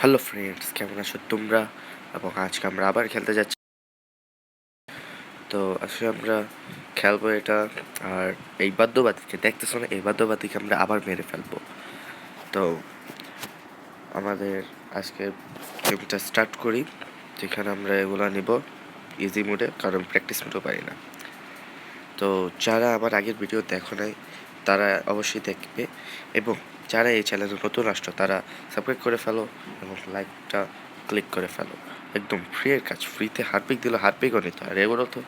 Hello friends, কেমন আছো তোমরা? এবং আজকে আমরা আবার খেলতে যাচ্ছি। তো আজকে আমরা খেলবো এটা। আর এই বাদ্যবাতিকে দেখতেছো না, এই বাদ্যবাতিকে আমরা আবার মেরে ফেলবো। তো আমাদের আজকে গেমটা স্টার্ট করি, যেখানে আমরা এগুলো নিব ইজি মোডে, কারণ প্র্যাকটিস মোডও পারি না। তো যারা আমার আগের ভিডিও দেখো নাই তারা অবশ্যই দেখবে, এবং যারা এই চ্যানেলে নতুন আসছো তারা সাবস্ক্রাইব করে ফেলো এবং লাইকটা ক্লিক করে ফেলো। একদম ফ্রি এর কাজ, ফ্রিতে হারপিক দিলে হারপিকও নিতে হয়। আর এগুলো তো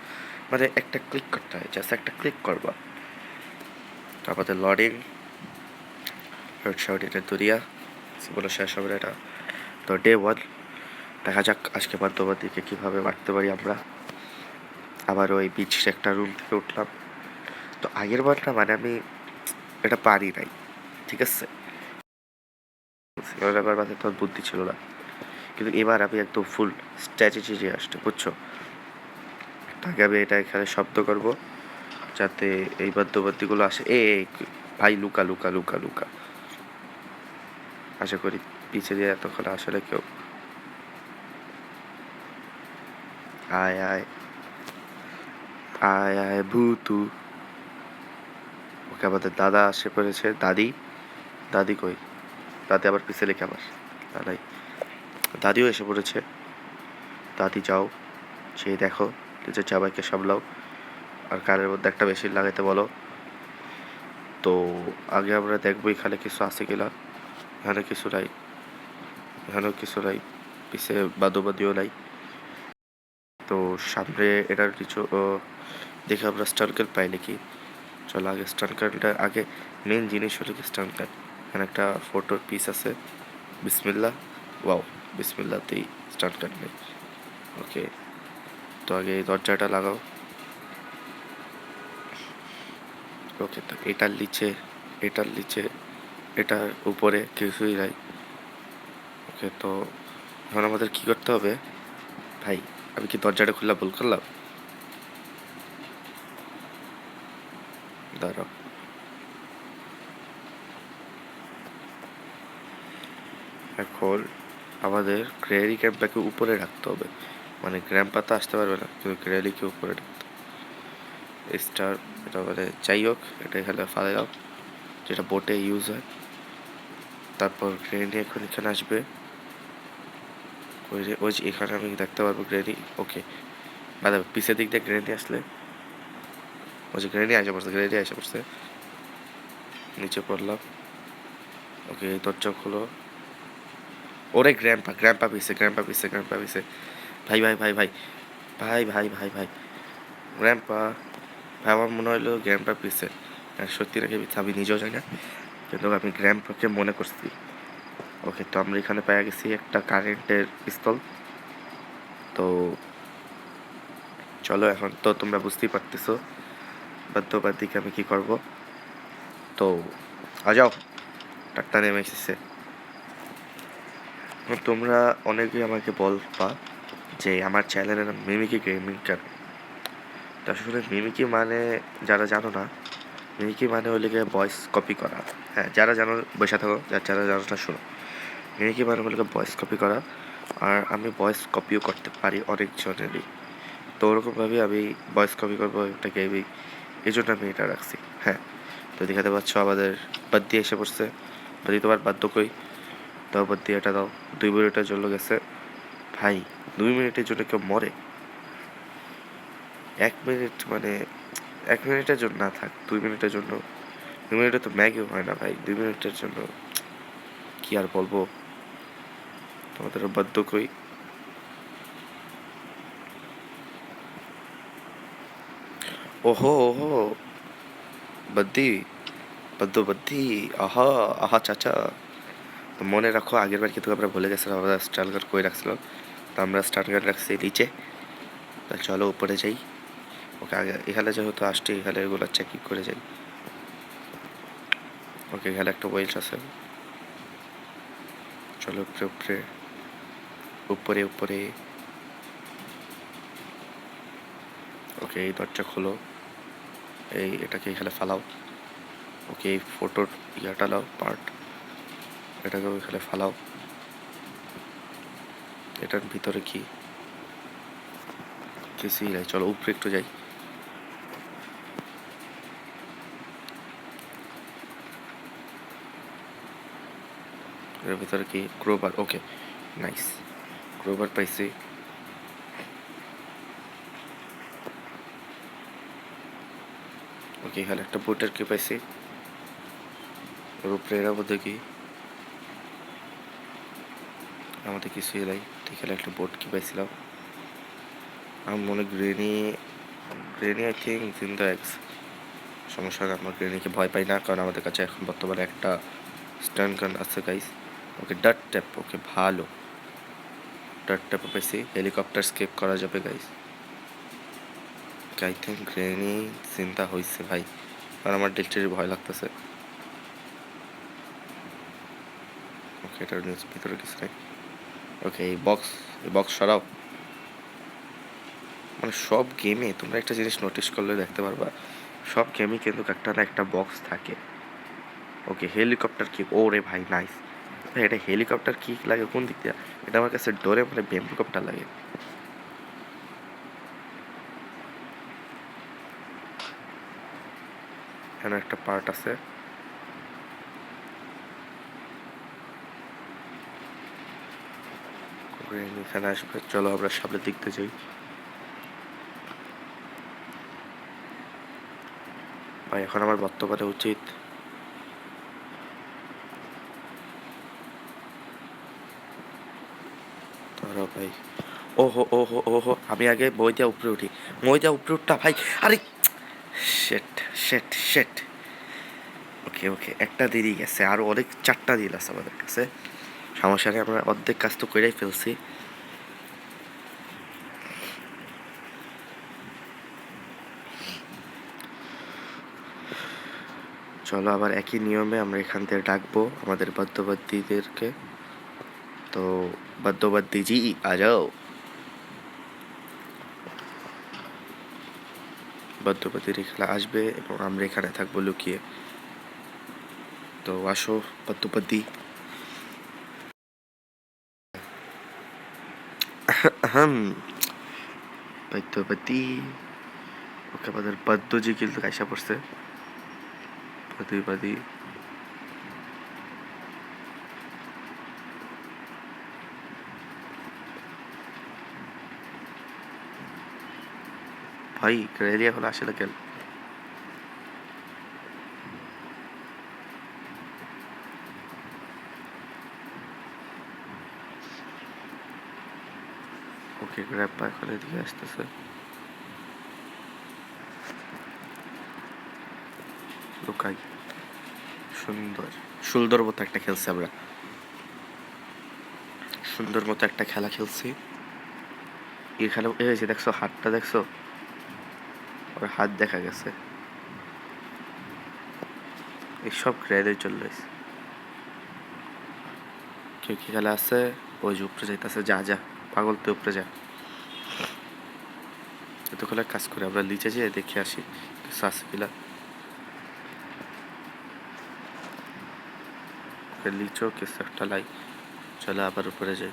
মানে একটা ক্লিক করতে হয়, জাস্ট একটা ক্লিক করবা। তো আমাদের লডিং এটা দুরিয়া বলে শেষ হবে এটা। তো ডে 1, দেখা যাক আজকে বাদ্যবাদীকে কীভাবে মারতে পারি আমরা। আবার ওই বিচ একটা রুম থেকে উঠলাম। তো আগের বারটা মানে আমি এটা পারি নাই, ঠিক আছে, এবার মাথায় তোর বুদ্ধি ছিল না, কিন্তু এবার আমি একদম ফুল স্ট্র্যাটেজি আসছে, বুঝছো। আগে আমি এটা এখানে শব্দ করব যাতে এই বাদ্যবাদ্যগুলো আসে। ভাই লুকা লুকা লুকা লুকা, আশা করি পিছিয়ে দিয়ে এতক্ষণ আসলে কেউ। আয় আয় আয় আয় ভূতু। ওকে, আমাদের দাদা আসে পড়েছে। দাদি, দাদি কই? দাদি আবার পিছিয়ে লিখে আমার দাদাই। দাদিও এসে পড়েছে। দাদি যাও, সেই দেখো নিজের জামাইকে সামলাও, আর কানের মধ্যে একটা মেশিন লাগাইতে বলো। তো আগে আমরা দেখবো এখানে কিছু আছে কিনা। এখানে কিছু নাই, এখানেও কিছু নাই, পিছে বাদুবাদিও নাই। তো সামনে এটার কিছু দেখে আমরা স্টানকার পাই নাকি। চলো আগে স্টানকারটা, আগে মেন জিনিস হলো কি স্টানকার। এখানে একটা ফটোর পিস আছে, বিসমিল্লা। ওয়াও, বিসমিল্লাতেই স্টানকার নেই। ওকে, তো আগে এই দরজাটা লাগাও। ওকে, তো এটার নিচে, এটার নিচে, এটার উপরে কিছুই নাই। ওকে, তো এখন আমাদের কি করতে হবে? ভাই, আমি কি দরজাটা খুললা ভুল করলাম? দাঁড়াও, এখন আমাদের গ্রেরি ক্যাম্পাকে উপরে রাখতে হবে, মানে গ্র্যাম্পা তো আসতে পারবে না, কিন্তু গ্রেরিকে উপরে রাখতে হবে। স্টার, এটা মানে যাই হোক, এটা এখানে ফালে দাও, যেটা বোটে ইউজ হয়। তারপর গ্রেনি এখন এখানে আসবে। ওই যে এখানে আমি দেখতে পারবো গ্রেনি। ওকে, মানে পিছের দিক দিয়ে গ্রেনি আসলে, ওই যে গ্রেনি আসে পড়ছে, গ্রেনি আসে পড়ছে। নিচে পড়লাম। ওকে, এই দরজা খোলো। ওরে গ্র্যাম্পা, গ্র্যাম্পা পিছে, গ্র্যাম্পা পিছে, গ্র্যাম্পা পিছে। ভাই ভাই ভাই ভাই ভাই ভাই ভাই ভাই গ্র্যাম্পা, ভাই আমার মনে হলো গ্র্যাম্পা পিছে। সত্যি নাকি আমি নিজেও জানি না, কিন্তু আমি গ্র্যাম্পাকে মনে করছি। ওকে, তো আমরা এখানে পেয়ে গেছি একটা কারেন্টের পিস্তল। তো চলো, এখন তো তোমরা বুঝতেই পারতেছো বাদ্যবাদিকে আমি কি করব। তো যাও, ডাক্তার নেমে এসেছে। তোমরা অনেকেই আমাকে বলবা যে আমার চ্যানেলের নাম মিমিকি গেমিং কেন। তো আসলে মিমিকি মানে, যারা জানো না, মিমিকি মানে হলে গিয়ে ভয়েস কপি করা। হ্যাঁ, যারা জানো বসে থাকো, যারা জানো না শোনো। মিমিকি মানে হলে ভয়েস কপি করা, আর আমি ভয়েস কপিও করতে পারি অনেকজনেরই। তো ওরকমভাবে আমি ভয়েস কপি করবো একটা গেমিং, এই জন্য আমি এটা রাখছি। হ্যাঁ, তো দেখাতে পাচ্ছ আমাদের বাদ দিয়ে এসে পড়ছে। বাদি তোমার বাদ্য কই? দাও বাদ দিয়ে, এটা দাও। 2 মিনিটের জন্য গেছে। ভাই, 2 মিনিটের জন্য কেউ মরে? 1 মিনিট মানে, 1 মিনিটের জন্য না, থাক 2 মিনিটের জন্য। 2 মিনিটে তো ম্যাগিও হয় না ভাই, 2 মিনিটের জন্য কি আর বলবো। তোমাদের বাদ্য কই? ওহো ওহো, বাদ্দি, বাদ্য বাদ্দি, আহা আহা চাচা। তো মনে রাখো, আগের বার কিন্তু আমরা ভুলে গেছিলাম আমরা স্টার কার্ড কই রাখছিলাম। তো আমরা স্টার কার্ড রাখছি নিচে। তো চলো উপরে যাই। ওকে, আগে এখানে যেহেতু আসছি, এখানে এগুলো চেকিং করে যাই। ওকে, এখানে একটা ওয়েলস আছে। চলো উপরে উপরে উপরে উপরে। ওকে, এই দরজা খোলো। এটাকে এখানে ফালাও। ওকে, এই ফটোর ইয়াটা লাও পার্ট, এটাকেও এখানে ফালাও। এটার ভিতরে কি কিছুই নাই, চলো উপরে একটু যাই। এর ভিতরে কি ক্রোবার, ওকে নাইস, ক্রোবার পাইছি। ওকে এখানে একটা বোটের কি পাইছি, এর উপরে এর মধ্যে কি আমাদের কিছুই নাই। এখানে একটা বোট কি পাইছিলাম আমার মনে, গ্রেনি আই থিঙ্ক জিন্দা এক্স, সমস্যা না, আমার গ্রেনিকে ভয় পাই না, কারণ আমাদের কাছে এখন বর্তমানে একটা স্টান গান আছে গাইস। ওকে ডাট ট্যাপ, ওকে ভালো, ডাট ট্যাপও পেয়েছি, হেলিকপ্টার স্কেপ করা যাবে গাইস। আই থিঙ্ক গ্রেনি চিন্তা হয়েছে ভাই, কারণ আমার ডিলটারি ভয় লাগতেছে। ওকে এটার নিউজ ভিতরে কিছু নেই। ওকে এই বক্স সরাও। মানে সব গেমে তোমরা একটা জিনিস নোটিস করলে দেখতে পারবা, সব গেমই কিন্তু একটা না একটা বক্স থাকে। ওকে হেলিকপ্টার কি, ওরে ভাই নাইস ভাই, এটা হেলিকপ্টার কি লাগে কোন দিক দিয়ে, এটা আমার কাছে ডোরে মানে হেলিকপ্টার লাগে। এখানে একটা পার্ট আছে, এখানে আসবে, চলো আমরা সামনের দিক দিয়ে যাই। ভাই এখন আমার বর্তমানে উচিত ধরো ভাই, ওহো ওহো ওহো, আমি আগে মই দিয়া উপরে উঠি, মই দিয়া উপরে উঠটা ভাই, আরে শেট শেট শেট। ওকে ওকে একটা দেরি গেছে, আরও অনেক 4টা দিন আছে আমাদের কাছে, সমস্যা নেই, আমরা অর্ধেক কাজ তো করেই ফেলছি। চলো আবার একই নিয়মে আমরা এখান থেকে ডাকবো আমাদের বাদ্যবাদ্যীদেরকে, তো বাদ্যবাদ্যী জি আ যাও, বাদ্যবাদ্যীর এখানে আসবে এবং আমরা এখানে থাকবো লুকিয়ে। তো আসো বাদ্যবাদ্যী, বাদ্যবাদ্যী। ওকে আমাদের বাদ্যজি কিন্তু আইসা পড়ছে, বাদ্যবাদী। ভাই রেলি এখন আসে না কেন? ওকে গ্র্যাপা এখন এদিকে আসতেছে, লুকাই, সুন্দর সুন্দর মতো একটা খেলছি আমরা, সুন্দর মতো একটা খেলা খেলছি। এখানে এ হয়েছে দেখছো, হাতটা দেখছো, ওর হাত দেখা গেছে, এইসব গ্রেডে চলে এসে। কেউ কি খেলা আছে, ওই যে উপরে যাইতেছে, যা যা পাগল তো উপরে যা, এতক্ষণ কাজ করে আমরা নিচে যেয়ে দেখে আসি কিছু আছে কিনা। লিচো কিছু একটা লাই, চলো আবার উপরে যাই,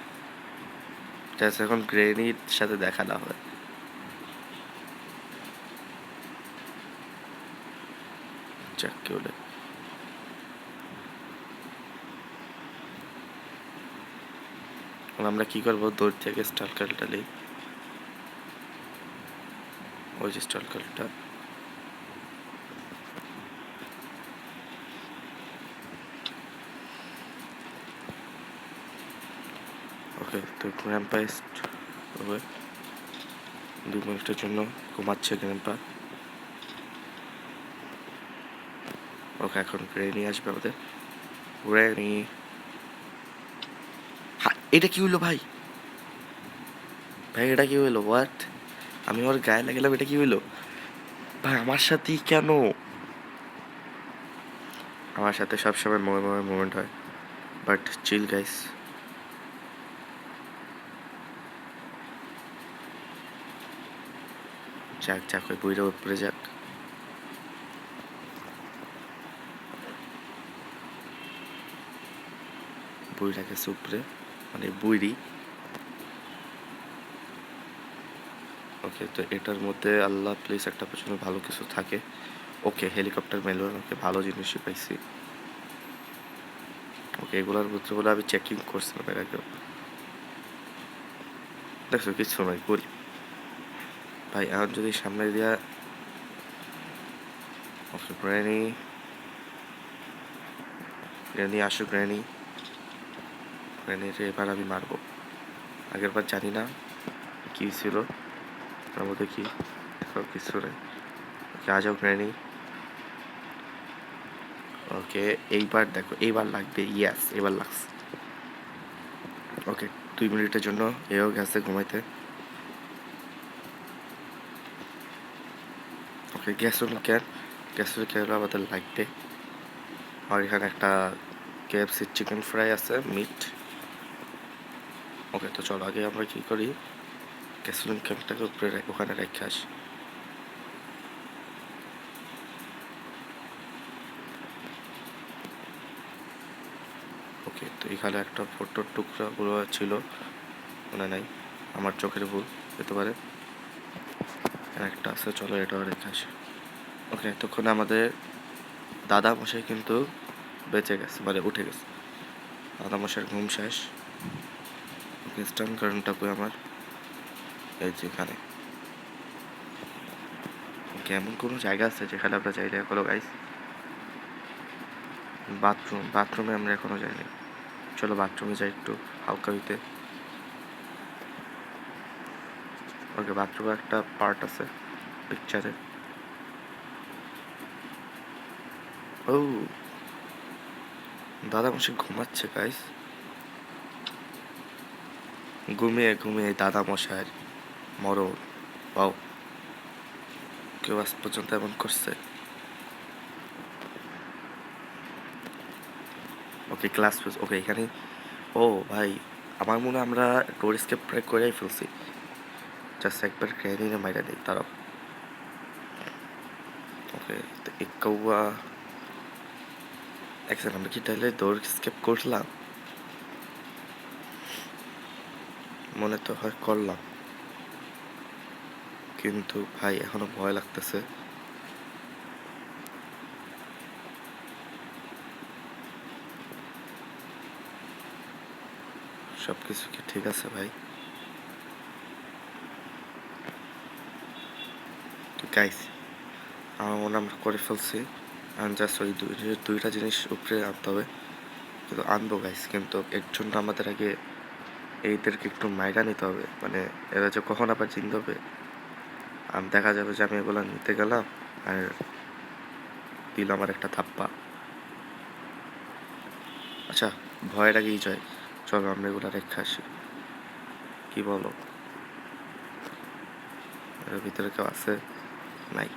এখন গ্রেনির সাথে দেখা না হয়। যাক কি বলে, আমরা কি করবো, দূর থেকে স্টার কালটা নেই, ওই যে স্টার কালটা, ওকে তো গ্র্যাম্পাইস্ট হবে 2 মিনিটের জন্য, ঘুমাচ্ছে গ্র্যাম্পা। ওকে এখন গ্রেনি আসবে আমাদের, গ্রেনি। হ্যাঁ এটা কি হইলো ভাই, ভাই এটা কি হইলো, হোয়াট, আমি ওর গায়ে লাগলাম, এটা কি হইলো ভাই, আমার সাথেই কেন, আমার সাথে সবসময় মোমেন্ট হয়, বাট চিল গাইস। যাক যাক ওই বইটা উপরে যাক, বইটা গেছে উপরে, মানে বইরি, ওকে, তো এটার মধ্যে আল্লাহ প্লিজ একটা পেছনে ভালো কিছু থাকে। ওকে, হেলিকপ্টার মেলুন, ওকে ভালো জিনিসই পাইছি। ওকে, এগুলোর ভিতরে আমি চেকিং করছিলাম এর আগেও। দেখছো কিচ্ছু নয়, করি ভাই। এখন যদি সামনে দিয়া ওকে গ্র্যানি, গ্র্যানি আসো, গ্র্যানি, গ্র্যানিরে এবার আমি মারবো। আগের বার জানি না কি ছিল তার মধ্যে, কি কিছু নেই। ওকে আ যাও গ্র্যানি। ওকে, এইবার দেখো, এইবার লাগবে। ইয়াস, এবার লাগছে। ওকে, 2 মিনিটের জন্য এও গেছে ঘুমাইতে। ওকে, গ্যাসুন ক্যান, গ্যাসুন ক্যান আমাদের লাগবে। আর এখানে একটা KFC চিকেন ফ্রাই আছে, মিট। ওকে, তো চলো আগে আমরা কি করি, গ্যাসোলিন ক্যানটাকে উপরে ওখানে রেখে আসি। ওকে, তো এখানে একটা ফটোর টুকরাগুলো ছিল, মনে নাই, আমার চোখের ভুল হতে পারে। একটা আছে, চলো এটাও রেখে আসি। ওকে, এতক্ষণে আমাদের দাদা মশাই কিন্তু বেঁচে গেছে, মানে উঠে গেছে। দাদা মশাইয়ের ঘুম শেষ। ওকে, স্টান কারেন্টটা কই আমার, এই যে এখানে। ওকে, এমন কোনো জায়গা আছে যেখানে আমরা যাই না এখনো গাইস? বাথরুম, বাথরুমে আমরা এখনো যাইনি। চলো বাথরুমে যাই একটু হালকা হইতে। ওকে, বাথরুমে একটা পার্ট আছে পিকচারে। ও, দাদা মশাই ঘুমাচ্ছে গাইস। ঘুমিয়ে ঘুমিয়ে দাদা মশাইয়ের মরণ। পাও, কেউ আজ পর্যন্ত এমন করছে? ওকে, ক্লাস ফিস। ওকে, এখানে। ও ভাই, আমার মনে হয় আমরা ডোর স্কেপ প্রায় করেই ফেলছি। জাস্ট একবার গ্র্যানিনে মাইরা দিই তারাও। ওকে, তো এক কৌয়া এক সেকেন্ড, আমরা কি তাহলে ডোর স্কেপ করলাম? মনে তো হয় করলাম, কিন্তু ভাই এখনো ভয় লাগতেছে। সব কিছু কি ঠিক আছে ভাই? তো গাইস, আমার মনে হয় আমরা করে ফেলছি। জাস্ট ওই দুইটা জিনিস উপরে আনতে হবে, কিন্তু আনবো গাইস। কিন্তু এর জন্য আমাদের আগে এইদেরকে একটু মাইরা নিতে হবে, মানে এরা যে কখন আবার চিনতে হবে। আমি দেখা যাবে যে আমি এগুলো নিতে গেলাম আর দিল আমার একটা থাপ্পা। আচ্ছা, ভয়ের আগেই জয়। চলো আমরা এগুলো রেখে আসি, কি বলো? এর ভিতরে কেউ আছে? নাই।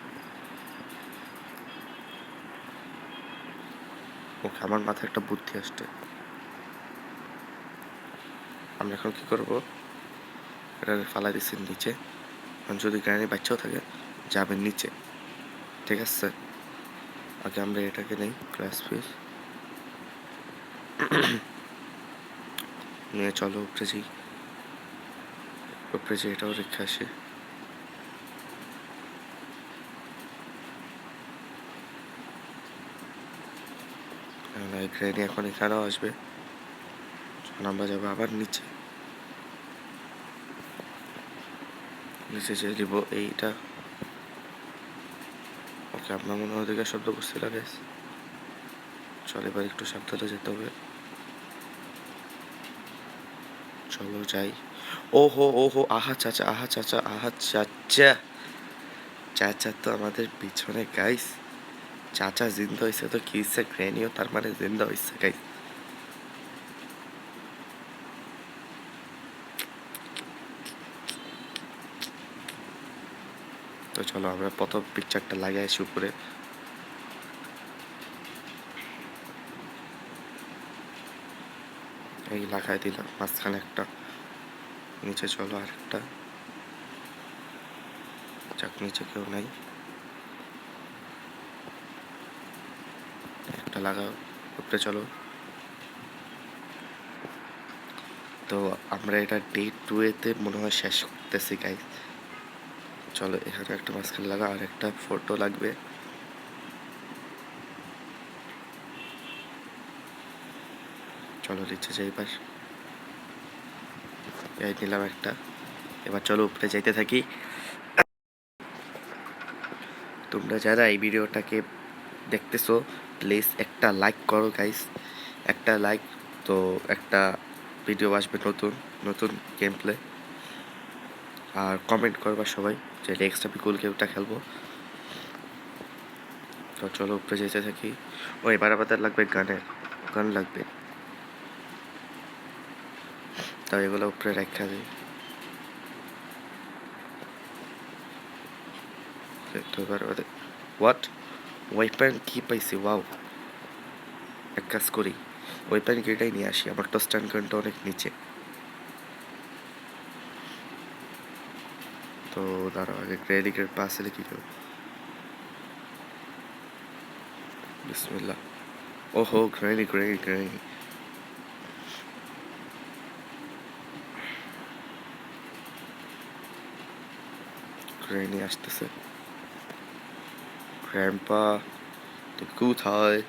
ওকে, আমার মাথায় একটা বুদ্ধি আসছে। আমরা এখন কি করবো, এটা ফালাই দিচ্ছি নিচে। যদি গ্রানি বাচ্চাও থাকে, যাবে নিচে, ঠিক আছে? আগে আমরা এটাকে নেই, ক্লাস পিস নিয়ে চলো উপরে যাই। উপরে যেয়ে এটাও রেখে আসি। গ্রেনি এখন এখানেও আসবে, যখন আমরা যাবো আবার নিচে। নিচে যেয়ে দিব এইটা। ওকে, আপনার মনে হয় ওদিকে শব্দ করছিল গাইস। চল এবার একটু সাবধানে যেতে হবে। চলো যাই। ওহো ওহো, আহা চাচা, আহা চাচা, আহা চাচা। চাচা তো আমাদের পিছনে গাইস। চাচা জিন্দা হয়েছে তো কি হয়েছে, গ্রেনিও তার মানে জিন্দা হয়েছে গাইস। তো চলো আমরা প্রথম পিকচারটা লাগিয়ে আসি উপরে। এই লাগাই দিলাম মাঝখানে একটা, নিচে চলো আরেকটা। যাক, নিচে কেউ নাই, একটা লাগাও। উপরে চলো। তো আমরা এটা ডে 2 এতে মনে হয় শেষ করতেছি গাইস। চলো এখানে একটা মাঝখানে লাগা, আর একটা ফটো লাগবে। চলো নিচে যাই, এবার এই নিলাম একটা। এবার চলো উপরে যাইতে থাকি। তোমরা যারা এই ভিডিওটাকে দেখতেছো প্লিজ একটা লাইক করো গাইস, একটা লাইক তো একটা ভিডিও আসবে নতুন নতুন গেম প্লে। আর কমেন্ট করবা সবাই যে নেক্সট আমি কুল গেমটা খেলবো। তো চলো উপরে যেতে থাকি। ও এবার আমাদের লাগবে গান লাগবে, তো এগুলো উপরে রেখা দিই। তো এবার আমাদের হোয়াট ওয়েপেন কি পাইছি, ওয়াও। এক কাজ করি, ওয়েপেন কিটাই নিয়ে আসি, আমার তো স্ট্যান্ড গানটা অনেক নিচে। তো দাঁড়াও আগে ক্রেডিটের পাশে কি করবো। বিসমিল্লাহ। ওহো গ্রেনি গ্রেনি গ্রেনি, গ্রেনি আসতেছে। গ্র্যান্ডপা তুই কোথায়?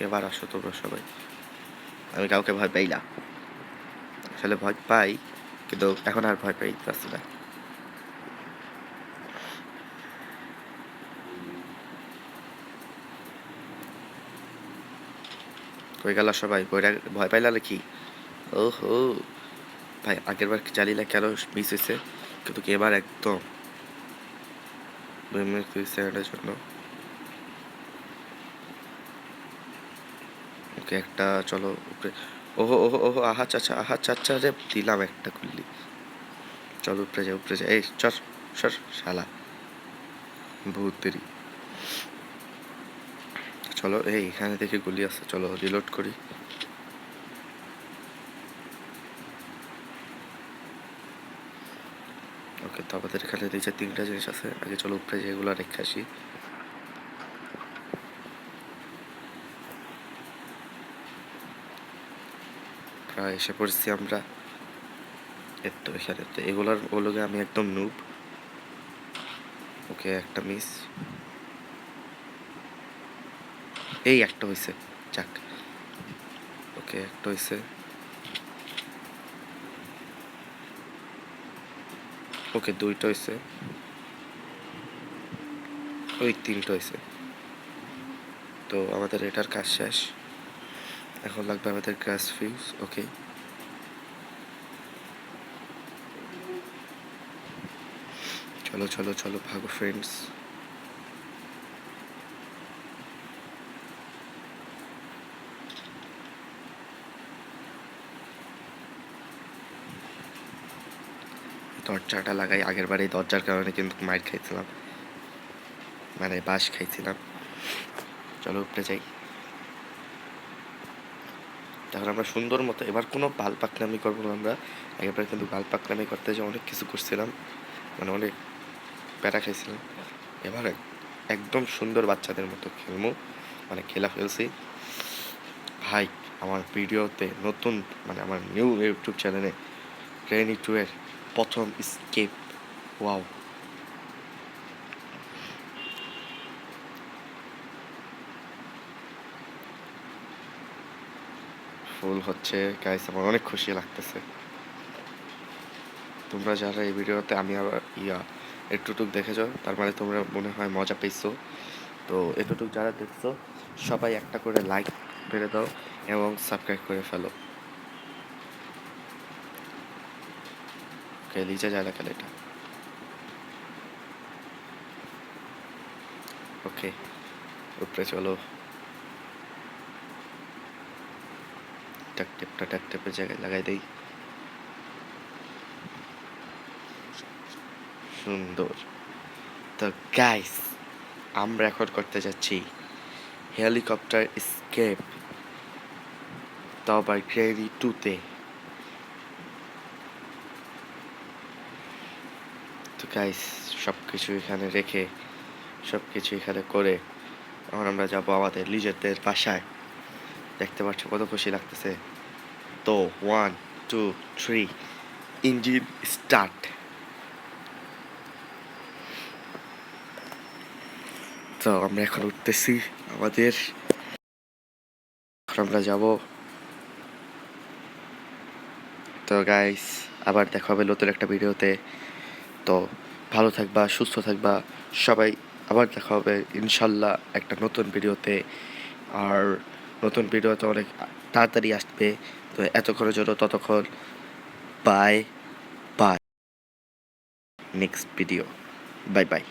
এবার আসো তোমরা সবাই। আমি কাউকে ভয় পাই না, আসলে ভয় পাই কিন্তু এখন আর ভয় পাইতেছি না। কই গেল সবাই? ভয় পাইলা নাকি? ওহো ভাই, আগের বার জানি না কেন মিস হয়েছে, কিন্তু এবার একদম 2 মিনিট 30 সেকেন্ডের জন্য। ওকে একটা চলো উপরে। ওহো ওহো ওহো আহা চাচা রে, দিলাম একটা গুল্লি। চলো উপরে যাই উপরে যাই, এই চর সর শালা ভূতেরি। চলো এই এখানে দেখে গুলি আছে, চলো রিলোড করি। ওকে, তো আমাদের এখানে নিচে 3টা জিনিস আছে, আগে চলো উপরে যাই এগুলো রেখে আসি। প্রায় এসে পড়ছি আমরা। এতো এখানে তো ওগুলোকে আমি একদম নুব। ওকে একটা মিস, এই একটা হয়েছে, যাক। ওকে একটা হয়েছে, ওকে 2টা হয়েছে, ওই 3টা হয়েছে। তো আমাদের এটার কাজ শেষ, এখন লাগবে আমাদের গ্যাস ফিউজ। ওকে চলো চলো চলো ভাগো ফ্রেন্ডস। দরজাটা লাগাই, আগের বার এই দরজার কারণে কিন্তু মাইর খাইছিলাম, মানে বাঁশ খাইছিলাম। চলো উপরে যাই। তখন আমরা সুন্দর মতো এবার কোনো বাল পাকনামি করবো না আমরা। আগেরবার কিন্তু বাল পাকনামি করতে যে অনেক কিছু করছিলাম, মানে অনেক প্যারা খাইছিলাম। এবার একদম সুন্দর বাচ্চাদের মতো খেলবো, মানে খেলা ফেলছি ভাই। আমার ভিডিওতে নতুন, মানে আমার নিউ ইউটিউব চ্যানেলে গ্রেনি 2 এর প্রথম স্কেপ, ওয়াও। ফুল হচ্ছে গাইস, আমার অনেক খুশি লাগতেছে। তোমরা যারা এই ভিডিওতে আমি আবার এতটুক দেখেছো, তার মানে তোমরা মনে হয় মজা পেয়েছো। তো এতটুক যারা দেখছো সবাই একটা করে লাইক মেরে দাও এবং সাবস্ক্রাইব করে ফেলো। ওকে নিচে যায় না কেন এটা? ওকে উপরে চলো। টাক টেপের জায়গায় লাগাই দেই, সুন্দর। তো গাইস আমরা এখন করতে যাচ্ছি হেলিকপ্টার স্কেপ, তাও আবার গ্রেনি 2-তে। তো গাইস সব কিছু এখানে রেখে, সব কিছু এখানে করে এখন আমরা যাবো আমাদের নিজেদের বাসায়। দেখতে পাচ্ছ কত খুশি লাগতেছে। তো 1 2 3 ইঞ্জিন স্টার্ট। তো আমরা এখন উঠতেছি আমাদের, এখন আমরা যাব। তো গাইস আবার দেখা হবে নতুন একটা ভিডিওতে। তো ভালো থাকবা, সুস্থ থাকবা সবাই। আবার দেখা হবে ইনশাল্লাহ একটা নতুন ভিডিওতে। আর নতুন ভিডিওতে অনেক তাড়াতাড়ি আসবে। তো এতক্ষণের জন্য ততক্ষণ bye bye. Next video, bye bye.